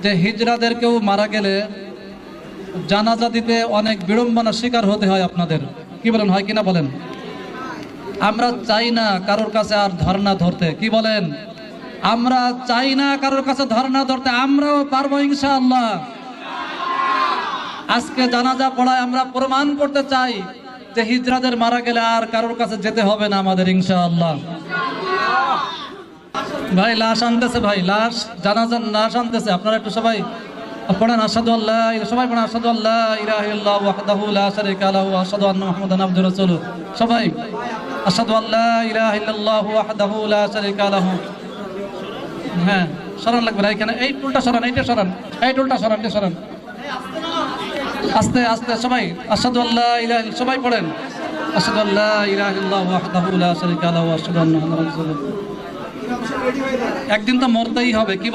যে হিজড়াদেরকেও মারা গেলে জানাজা দিতে অনেক বিড়ম্বনার শিকার হতে হয় আপনাদের, কি বলেন, হয় কিনা বলেন? আমরা চাই না কারোর কাছে আর ধর্ণা ধরতে, কি বলেন? আমরা চাই না কারোর কাছে ধর্ণা ধরতে, আমরাও পারবো ইনশাআল্লাহ। আজকে জানাজা পড়ায় আমরা প্রমাণ করতে চাই যে হিজড়াদের মারা গেলে আর কারোর কাছে যেতে হবে না আমাদের ইনশাআল্লাহ। ভাই লাশ আনতেছে, ভাই লাশ, জানাজার লাশ আনতেছে, আপনারা একটু সবাই পড়েন আশহাদু আল্লাহ, সবাই পড়েন আশহাদু আল্লাহ ইলাহা ইল্লাল্লাহু ওয়াহদাহু লা শারীকা লাহু ওয়া আশহাদু আন্না মুহাম্মাদান আবদুহু ওয়া রাসূলুহু। সবাই আশহাদু আল্লাহ ইলাহা ইল্লাল্লাহু ওয়াহদাহু লা শারীকা লাহু। হ্যাঁ, সরান লাগবে না এখানে, এই টুলটা সরান, এইটা সরান, এই টুলটা সরান, এটা সরান, আস্তে আস্তে সবাই আশহাদু আল্লাহ ইলাহা, সবাই পড়েন আশহাদু আল্লাহ ইলাহা ইল্লাল্লাহু ওয়াহদাহু লা শারীকা লাহু ওয়া আশহাদু আন্না মুহাম্মাদান রাসূলুল্লাহ। একদিন তো মরতেই হবে, কি